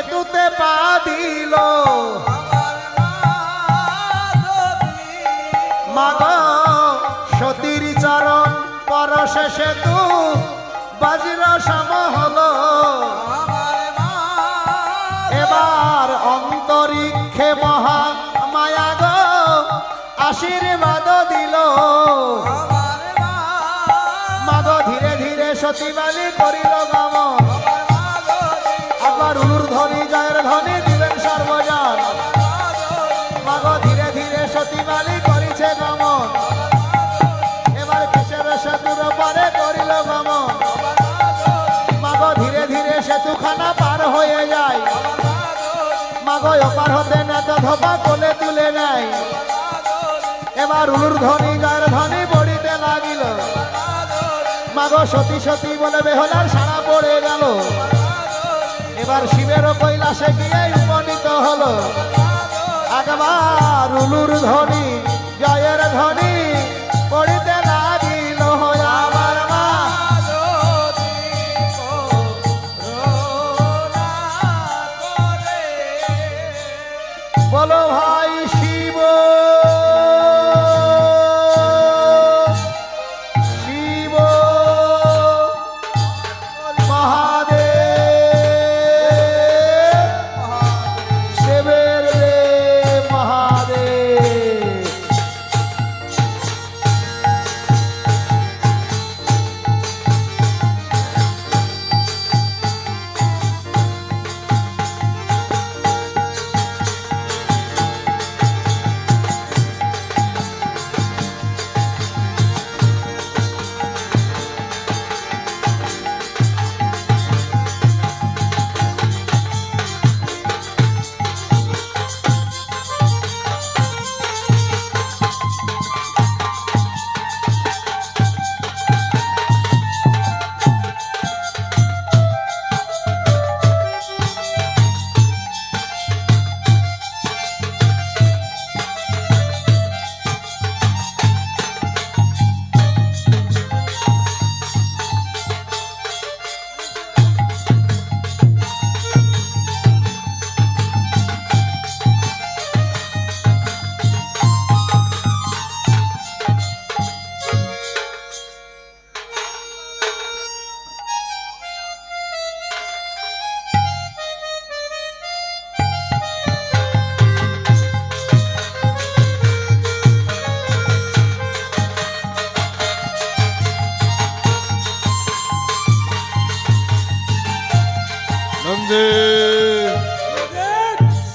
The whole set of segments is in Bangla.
সেতুতে পা দিল মাগ সতীর চরণ পরশে সেতু বজ্র সম হলো এবার অন্তরিক্ষে মহা মায়া গো আশীর্বাদ দিল মাগ ধীরে ধীরে সতী বালি করিল গমন আবার ঊর্ধ্বনি জয়ের ধ্বনি দিবেন সর্বজন মাগ ধীরে ধীরে সতী বালি করিছে গমন এবার কিসের সেতুর পরে করিল গমন মাগ ধীরে ধীরে সেতুখানা পার হয়ে যায় মাগ ওপার হতে নেতা ধোপা কোলে তুলে নেয় এবার ঊর্ধ্বনি জয়ের ধ্বনি পড়িতে লাগিল মাগ সতী সতী বলে বেহলার সাড়া পড়ে গেল এবার শিবের কৈলাসে গিয়ে উপনীত হলো একবার উলুর ধ্বনি জয়ের ধ্বনি পড়িতে লাগিল আমার মা বলো ভাই শিব শিব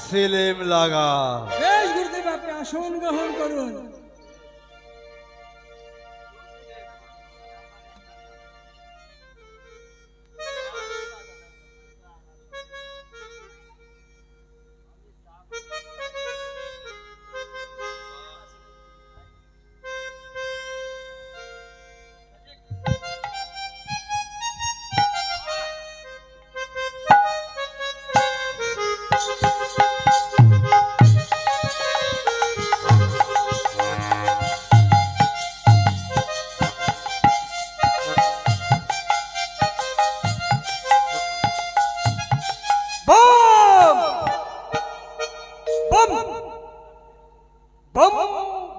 সিলিম লাগা বেশ গুরুদেব আপনি আসন গ্রহণ করুন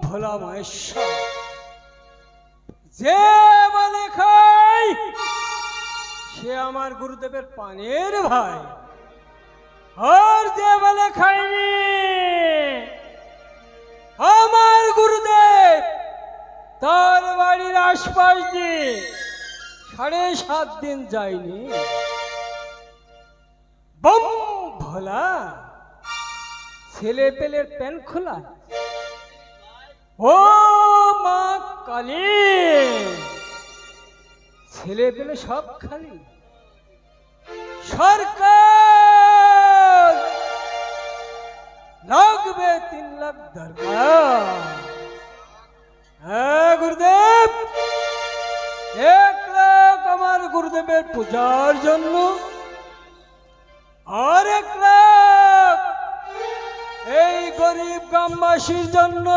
ভোলা মহেশ্বর যে বলে খাই সে আমার গুরুদেবের পানের ভাই আর যে বলে খাইনি আমার গুরুদেব তার বাড়ির আশপাশ দিয়ে 7.5 দিন যায়নি বম ভোলা ছেলে পেলের প্যান খোলা ও মা কালী ছেলে পেলে সব খালি সরকার লাগবে 3 লাখ দরকার হ্যাঁ গুরুদেব 1 লাখ আমার গুরুদেবের পূজার জন্য আর 1 লাখ এই গরিব গ্রামবাসীর জন্য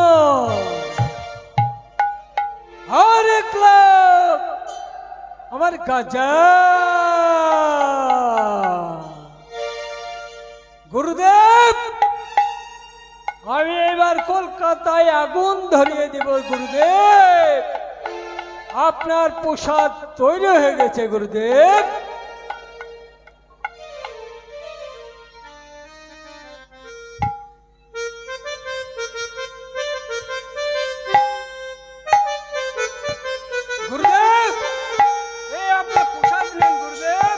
আর 1 লাখ আমার গাজা আমি এবার কলকাতায় আগুন ধরিয়ে দিব গুরুদেব। আপনার প্রসাদ তৈরি হয়ে গেছে গুরুদেব। গুরুদেব, এই আপনার প্রসাদ নেন গুরুদেব।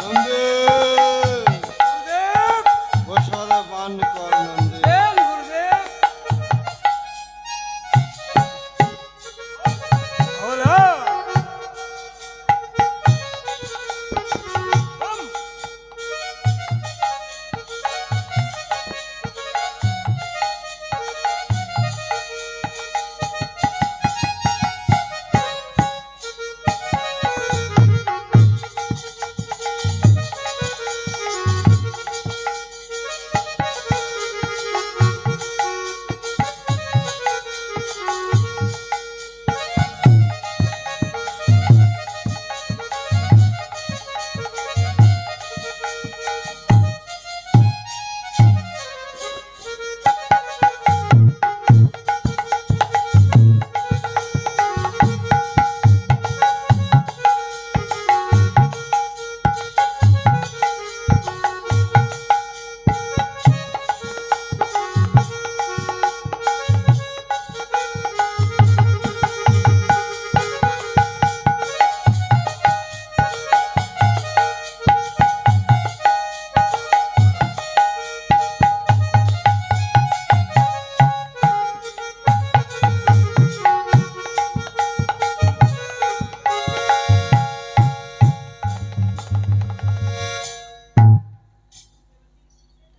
নন্দী গুরুদেব, প্রসাদ পান কর নন্দী। নেন গুরুদেব। হলো।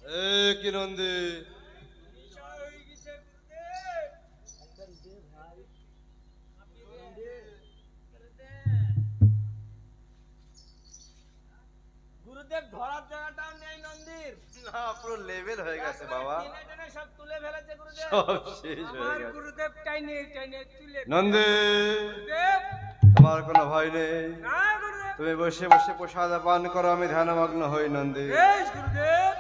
এ কি নন্দী, গুরুদেব ধরার জায়গাটাও নেই নন্দীর। না পুরো লেভেল হয়ে গেছে বাবা, টেনে টেনে সব তুলে ফেলেছে গুরুদেব। সব শেষ হয়ে আমার গেছে। গুরুদেব টাইনে টাইনে তুলে। নন্দী গুরুদেব, তোমার কোনো ভয় নেই, না গুরুদেব। তুমি বসে বসে প্রসাদ পান করো, আমি ধ্যানমগ্ন হই নন্দী। বেশ গুরুদেব।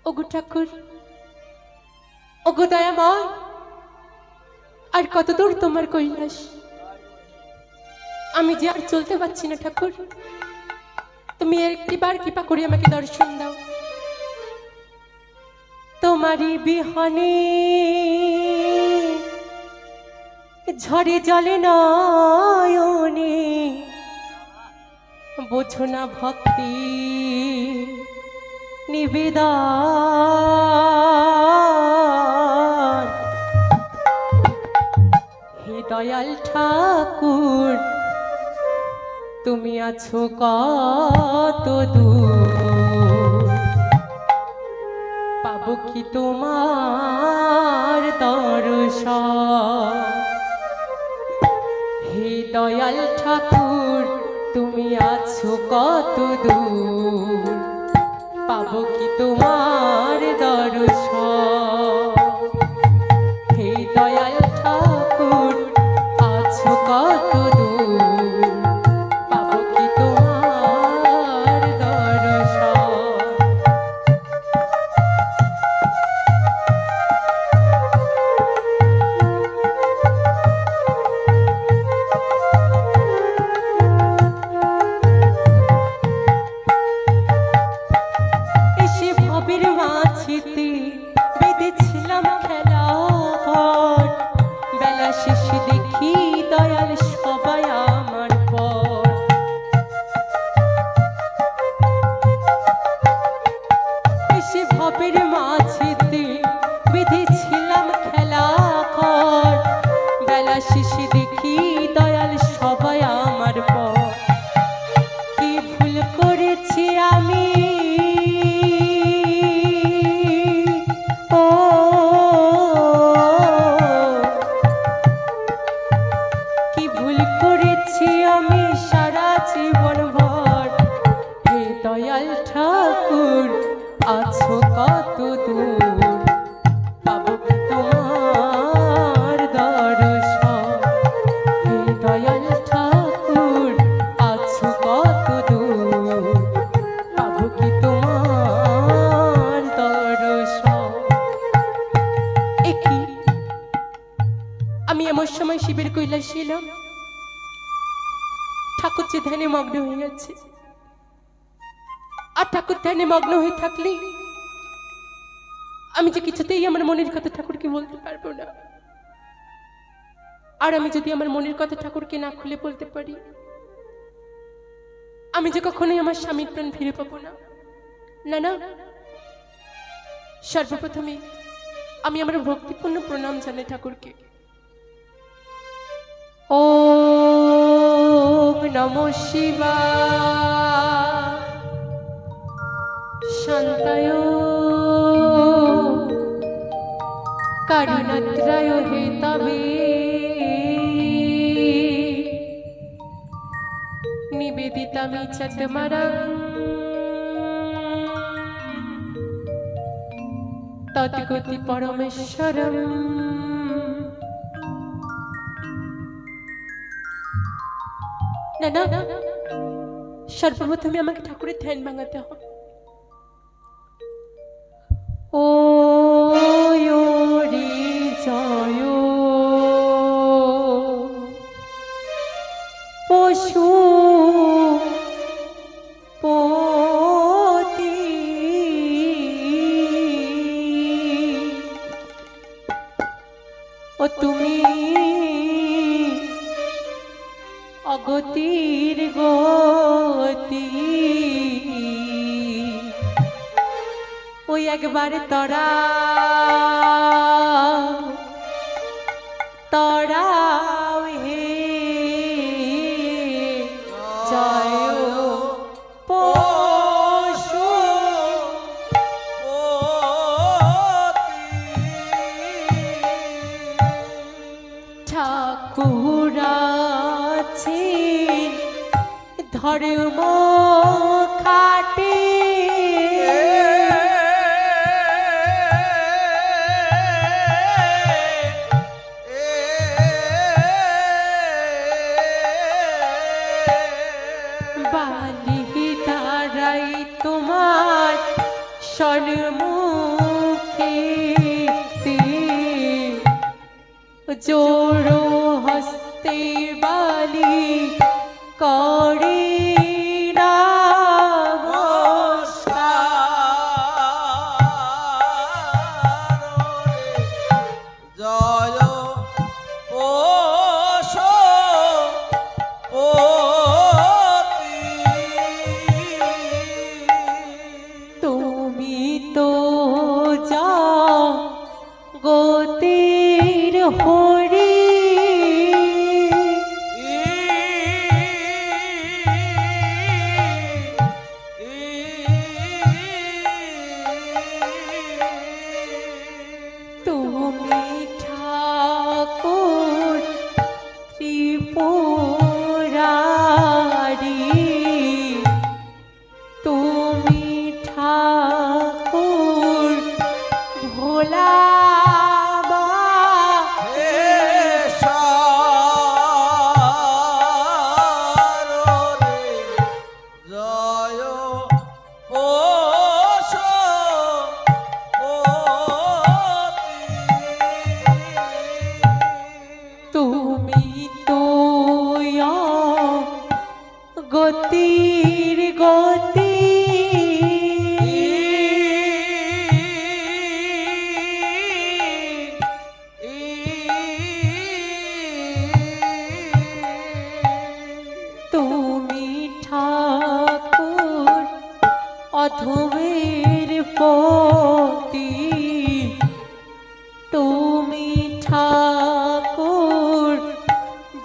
ওগো ঠাকুর, ওগো দয়াময়, আর কত দূর তোমার কৈলাস? আমি যে আর চলতে পারছি না ঠাকুর, তুমি একটিবার কৃপা করে আমাকে দর্শন দাও। তোমারই বিহনে ঝরে জলে নয়নে, বোঝো না ভক্তি নিবেদন। হে দয়াল ঠাকুর, তুমি আছো কত দূর, পাবো কি তোমার দর্শন? হে দয়াল ঠাকুর, তুমি আছো কত দূর, পাবো কি তোমার দর্শন? হে দয়াল ঠাকুর, আছো কত দূর, পাবো কি তোমার দর্শন? এসে ভবের মাঝেতে বেঁধেছিলাম খেলা, বেলা শেষে দেখি দয়াল সবাই আমার পর। শেষে দেখি দয়াল সবাই আমার পর। কি ভুল করেছি আমি, ও কি ভুল করেছি আমি সারা জীবন ভর। হে দয়াল ঠাকুর আছো কত দূর, পাবো কি তোমার দর্শন। হে দয়াল ঠাকুর আছো কত দূর, পাবো কি তোমার দর্শন। একি আমি এমন সময় শিবের কৈলাসে এলাম, ঠাকুর যে ধ্যানে মগ্ন হয়ে গেছে। আর ঠাকুর ধ্যানে মগ্ন হয়ে থাকলে আমি যে কিছুতেই আমার মনের কথা ঠাকুরকে বলতে পারবো না। আর আমি যদি আমার মনের কথা ঠাকুরকে না খুলে বলতে পারি, আমি যে কখনোই আমার স্বামীর প্রাণ ফিরে পাবো না। না না, সর্বপ্রথমে আমি আমার ভক্তিপূর্ণ প্রণাম জানাই ঠাকুরকে। ওম নমঃ শিবায় শান্তায় কারুণাত্রায় হেতবে নিবেদিতামি চতমরং তৎগতি পরমেশ্বরম। না না, সর্বপ্রথমে আমাকে ঠাকুরের ধ্যান ভাঙাতে হবে। ও রে জয় পশু পতি ও তুমি অগতির গতি, ওই একবার তরা তরাও হে জয় পশু ঠাকুর আছেন ধর্ম খাটে, বালি তারাই তোমার সম্মুখে জোড়ো হস্তে বালি করে জয় ও তুমি তো যাও গতির হরি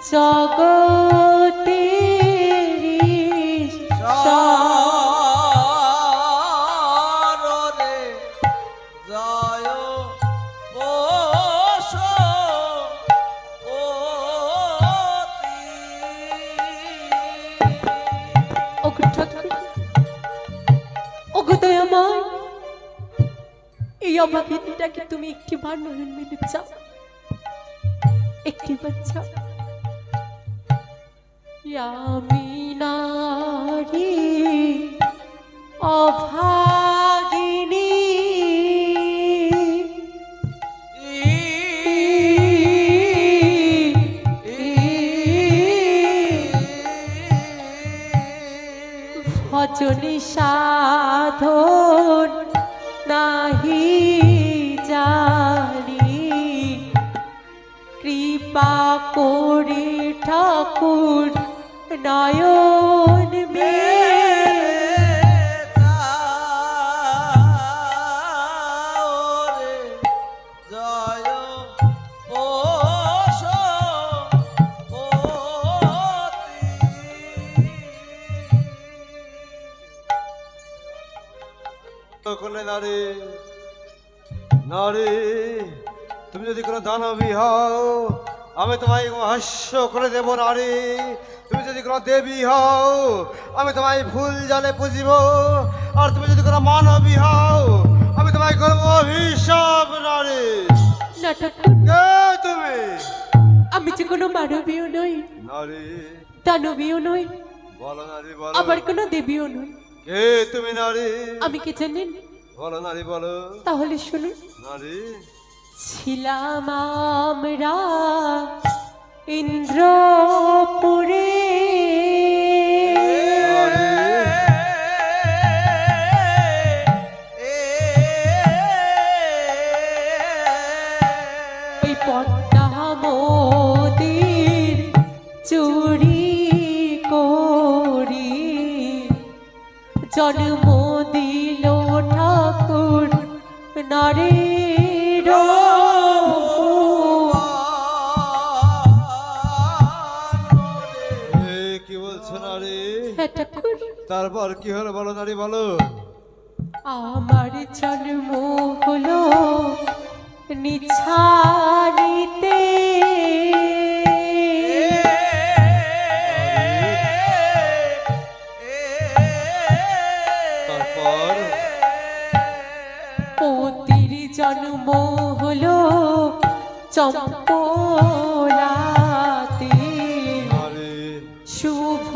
জগতেরি সাররে জয় পোষ ওগো ঠাকুর, ওগো দয়াময়, এই অভাগিনীটাকে তুমি একটিবার নয়ন মেলে চাও, একটিবার চাও। আমি নারী অভাগিনী, ভজনী সাধন নাহি জানি, কৃপা করে ঠাকুর নয়ন করলে নারী, নারী তুমি যদি কোনো দানবী হও আমি তোমায় হাস্য করে দেব নারী। তুমি যদি কোনো দেবী হও আমি তোমায় ফুল জালে পুজিব, আর তুমি যদি কোনো মানবী হও আমি তোমায় করবো অভিশাপ নারী। না ঠাকুর, কে তুমি? আমি যে কোনো মানবীয় নই, নারী দানবীয় নই, বলো নারী বলো, আবার কোনো দেবীও নই। কে তুমি নারী? আমি কি জানেন? বলো নারী বলো। তাহলে শুনুন। নারী ছিলাম আমরা ইন্দ্রপুরে, ওই পদ্মা মোদির চুরি করি জন্ম দিল ঠাকুর নারীর কি বলছো নারী? হ্যাঁ ঠাকুর, তারপর কি হলো বলো নারী বলো। আমার জন্ম হলো নিছানিতে, তারপর পতির জন্ম হলো চম্পলাতে, নারী শুভ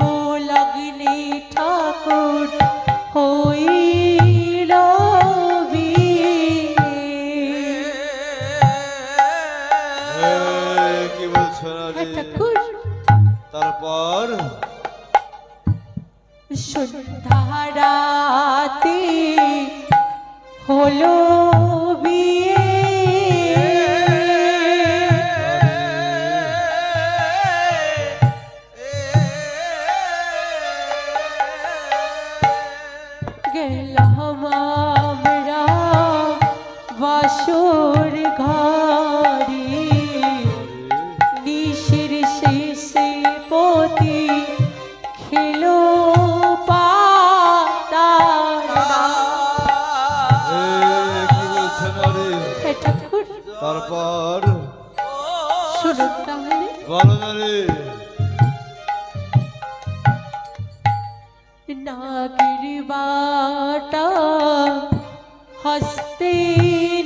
লগ্নে ঠাকুর হইল বিয়ে। কি বলছো নারী? হ্যাঁ ঠাকুর, তারপর সন্ধ্যারাতে হলো বিয়ে, গেলাম আমরা বাসর ঘরে, নিশির শেষে পতি খেলো কি বলছো নারী? ঠাকুর, তারপর শুনুন তাহলে। বলো নারী। নাগের বাটা হস্তে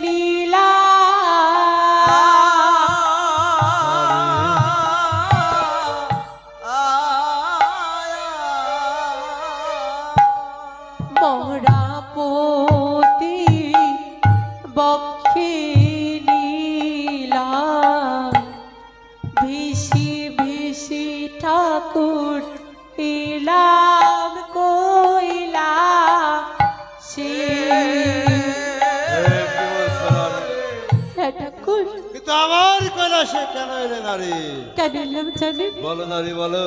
নীলা, মরা পতি বক্ষে নীলা, ভিসি ভিসি ঠাকুর এলাম কইলা সে। কি বলছো নারী? হ্যাঁ ঠাকুর, কিন্তু আমার কৈলাসে কেন এলে নারী? কেন এলাম জানেন? বলো নারী বলো।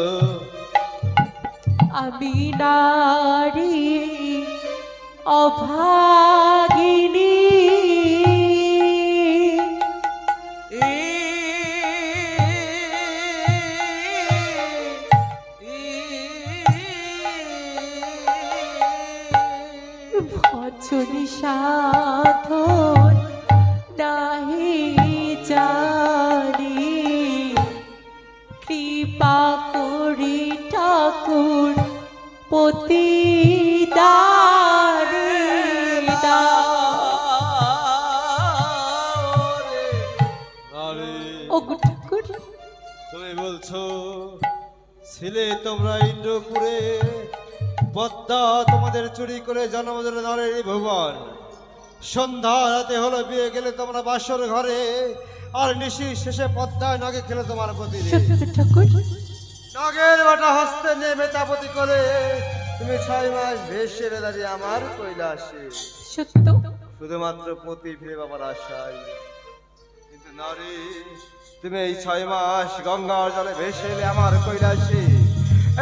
আমি নারী অভাগিনী, যদি সাধন নাহি জানি, কৃপা করি ঠাকুর পতিদারে ওগো ঠাকুর। তুমি বলছো ছিলে তোমরা ইন্দ্রপুরে, পদ্মা তোমাদের চুরি করে জন্মদিন নারীর ভুবন। সন্ধ্যা রাতে হলো বিয়ে গেলে তোমরা বাসর ঘরে, আর নিশি শেষে পদ্মায় নাগে খেলে তোমার প্রতি সত্য ঠাকুর। নাগের বাটা হস্তে নিয়ে বেতাপতি করে তুমি 6 মাস ভেসে দাঁড়িয়ে আমার কৈলাসে, সত্য। শুধুমাত্র পতি ফিরে বাবার আশায়। কিন্তু নারী, তুমি এই 6 মাস গঙ্গার জলে ভেসে এলে আমার কৈলাসে,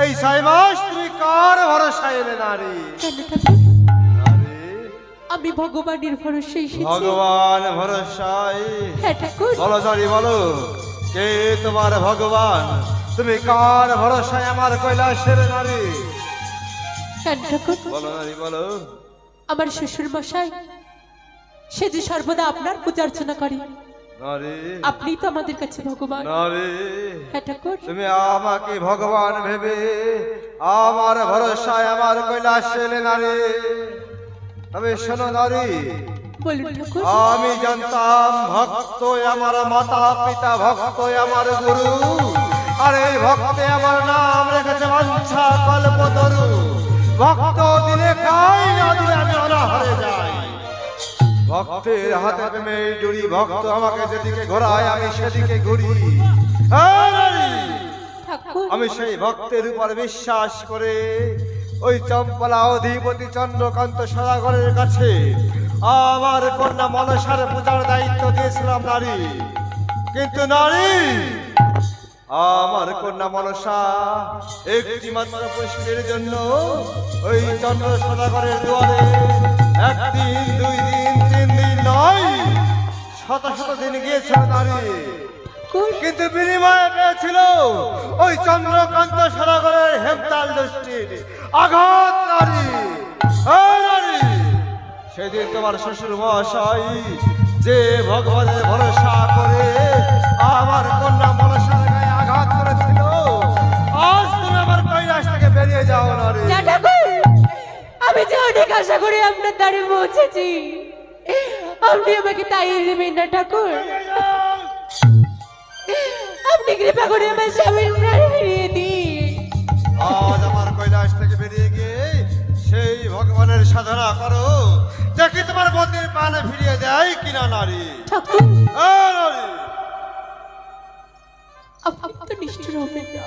এই 6 মাস তুমি কার ভরসায় এলে নারী? কেন ঠাকুর? নারী, আমি ভগবানের ভরসায় এসেছি। ভগবান ভরসায়? হ্যাঁ ঠাকুর। বলো নারী, বলো কে তোমার ভগবান? তুমি কার ভরসায় আমার কৈলাসের নারী? কেন ঠাকুর? বলো নারী, বলো। আমার শ্বশুর মশাই, সে যে সর্বদা আপনার পূজা অর্চনা করে। নারী, আপনি তো আমাদের কাছে ভগবান। নারী, হ্যাঁ ঠাকুর। তুমি আমাকে ভগবান ভেবে আমার ভরসায় আমার কৈলাসে এলে নারী। তবে শোনো নারী, বলুন ঠাকুর। আমি জানতাম ভক্ত আমার মাতা পিতা, ভক্ত আমার গুরু, আর এই ভক্তে আমার নাম রেখেছে বাঞ্ছা কল্পতরু। ভক্ত দিলে খাই, না দিলে আমি অনাহারে যাই। ভক্তের হাতে প্রেমে জুড়ি, ভক্ত আমাকে যেদিকে ঘোরায় আমি সেদিকে ঘুরি। হ্যাঁ নারী, ঠাকুর। আমি সেই ভক্তের উপর বিশ্বাস করে ওই চম্পলা অধিপতি চন্দ্রকান্ত সদাগরের কাছে আমার কন্যা মনসার পূজার দায়িত্ব দিয়েছিলাম নারী। কিন্তু নারী, আমার কন্যা মনসা একটি মাত্র প্রশ্নের জন্য ওই চন্দ্র সদাগরের দুয়ারে 1 দিন 2 দিন 3 দিন নয়, শত শত দিন গিয়েছিল নারী। কিন্তু বিনিময়ে পেয়েছিল ওই চন্দ্রকান্ত সদাগরের হেমতাল দৃষ্টির আঘাত নারী। এই নারী, সেদিন তোমার শ্বশুর মহাশয় যে ভগবানের ভরসা করে আমার কন্যা মনসার গায়ে আঘাত করেছিল, আজ তুমি আমার কৈলাস থেকে বেরিয়ে যাও নারী। না ঠাকুর, আমি যে অনেক আশা করে আপনার দ্বারে পৌঁছেছি, আপনি আমাকে তাই দেবেন না ঠাকুর। আপনি কৃপা করে আমার স্বামীর প্রাণ ফিরিয়ে দিন। আজ আমার কৈলাস থেকে বেরিয়ে গিয়ে সেই ভগবানের সাধনা করো, দেখি তোমার পতির প্রাণ ফিরিয়ে দেয় কিনা নারী। ঠাকুর, নারী, আপনি তো নিষ্ঠুর হবেন না।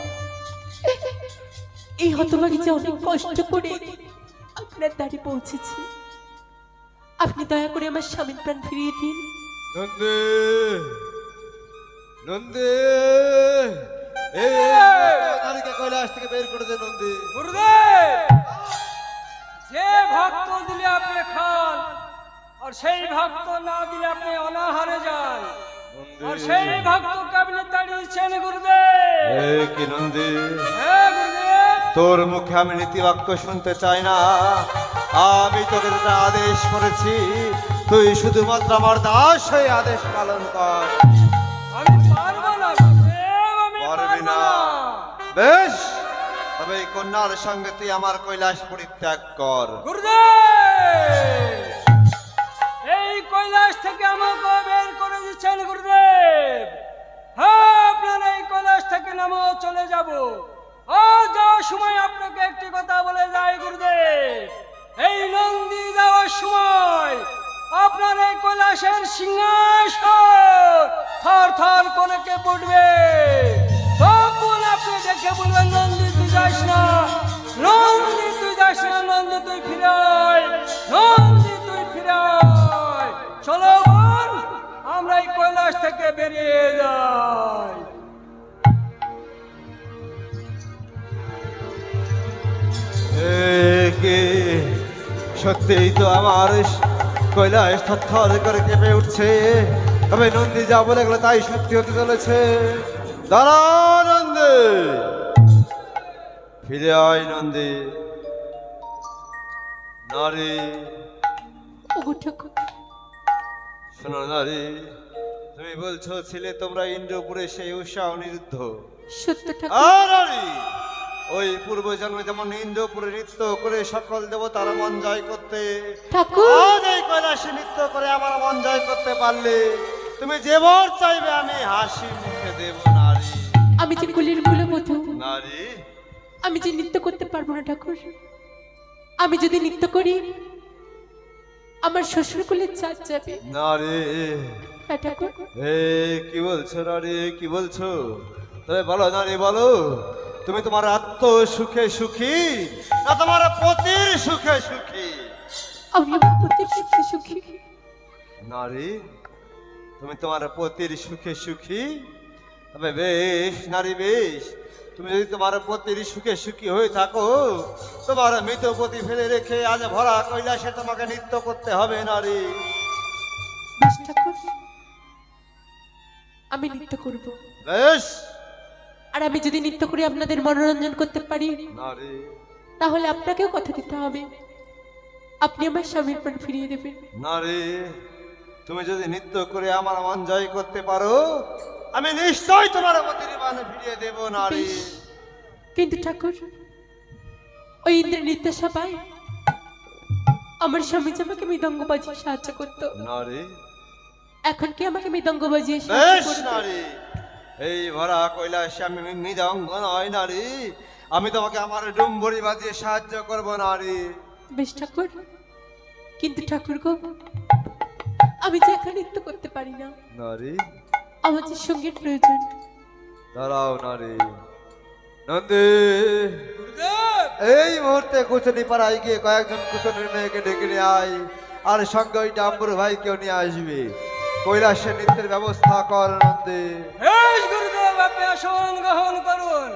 এই হতভাগী যে অনেক কষ্ট করে আপনার দ্বারে পৌঁছেছে, আপনি দয়া করে আমার স্বামীর প্রাণ ফিরিয়ে দিন। নন্দে, নন্দে, এই নারীকে কৈলাস থেকে বের করে দে নন্দী। গুরুদেব, যে ভক্ত দিলে আপনি খান, আর সেই ভক্ত না দিলে আপনি অনাহারে যান, আর সেই ভক্তকে আপনি তাড়িয়েছেন গুরুদেব। কি নন্দী, হ্যাঁ গুরুদেব। তোর মুখে আমি নীতিবাক্য শুনতে চাই না। আমি তোকে যেটা আদেশ করেছি, তুই শুধুমাত্র আমার দাস হয়ে আদেশ পালন কর। আমি পারবো না গুরুদেব, আমি পারবি পারবো না? না। বেশ, তবে এই কন্যার সঙ্গে তুই আমার কৈলাস পরিত্যাগ কর। গুরুদেব, এই কৈলাস থেকে আমাকে বের করে দিচ্ছেন গুরুদেব। হ্যাঁ, আপনার এই কৈলাস থেকে নামও চলে যাব। আর যাওয়ার সময় আপনাকে একটি কথা বলে যাই গুরুদেব, এই নন্দী যাওয়ার সময় আপনার এই কৈলাসের সিংহাসন থর থর করে কেঁপে উঠবে। তখন আপনি দেখে বলবেন, নন্দী তুই যাস না, নন্দী তুই যাস না, নন্দী তুই ফিরে আয়, নন্দী তুই ফিরে আয়। চলো বোন, আমরা এই কৈলাস থেকে বেরিয়ে যাই। সত্যিই তো আমার কৈলাস থর করে কেঁপে উঠছে। তবে নন্দী যা বলে গেল তাই সত্যি হতে চলেছে। দাঁড়া নন্দী, ফিরে আয় নন্দী। নারী, ওগো ঠাকুর, শোনো নারী, তুমি বলছো ছেলে তোমরা ইন্দ্রপুরে সেই উষা অনিরুদ্ধ। সত্য ঠাকুর। আর নারী, ওই পূর্ব জন্মে যেমন ইন্দ্রপুরে নৃত্য করে সকল দেবতার মন জয় করতে, ঠাকুর আজ এই কৈলাসে নৃত্য করে আমার মন জয় করতে পারলে তুমি যে বর চাইবে আমি হাসি মুখে দেব নারী। আমি যে কুলির মূলবধূ, নারী, আমি যে নৃত্য করতে পারবো না ঠাকুর। আমি যদি নৃত্য করি আমার শ্বশুর কুলের চাঁদ যাবে। নারী, হ্যাঁ ঠাকুর। এ কি বলছো নারী, কি বলছো? তবে বলো নারী, বলো তুমি তোমার আত্ম সুখে সুখী না তোমার পতির সুখে সুখী? আমি আমার পতির সুখে সুখী। নারী, তুমি তোমার পতির সুখে সুখী? তবে বেশ নারী, বেশ। তুমি যদি তোমার পতির সুখে সুখী হয়ে থাকো, তোমার মৃত পতি ফেলে রেখে আজ ভরা কৈলাসে তোমাকে নৃত্য করতে হবে নারী। বেশ ঠাকুর, আমি নৃত্য করব। বেশ আর আমি যদি নৃত্য করে আপনাদের মনোরঞ্জন করতে পারি, নারী, তাহলে আপনাকেও কথা দিতে হবে, আপনি আমার স্বামীর প্রাণ ফিরিয়ে দেবেন। নারী, তুমি যদি নৃত্য করে আমার মন জয় করতে পারো, আমি নিশ্চয় তোমার পতির প্রাণ ফিরিয়ে দেব নারী। বেশ। কিন্তু ঠাকুর, ওই ইন্দ্রের নৃত্য সবাই আমার স্বামী যে আমাকে মৃদঙ্গ বাজিয়ে সাহায্য করতো, নারী, এখন কি আমাকে মৃদঙ্গ বাজিয়ে বেশ সাহায্য করবে? নারী, এই ভরা কৈলাসে আমি মৃদঙ্গ নয় নারী, আমি তোমাকে আমার ডুম্বরি বাজিয়ে সাহায্য করব নারী। বেশ ঠাকুর, কিন্তু ঠাকুর গো, আমি যে একা নৃত্য করতে পারি না, নারী, আমার যে সঙ্গীর প্রয়োজন। দাঁড়াও নারী। নন্দী, গুরুদেব, এই মুহূর্তে কুচনি পাড়ায় গিয়ে কয়েকজন কুচনের মেয়েকে ডেকে নিয়ে আয়, আর সঙ্গে ওই ডাম্বুর ভাইকেও নিয়ে আসবে। কৈলাসের নৃত্যের ব্যবস্থা কর নন্দী। বেশ গুরুদেব, আপনি আসন গ্রহণ করুন।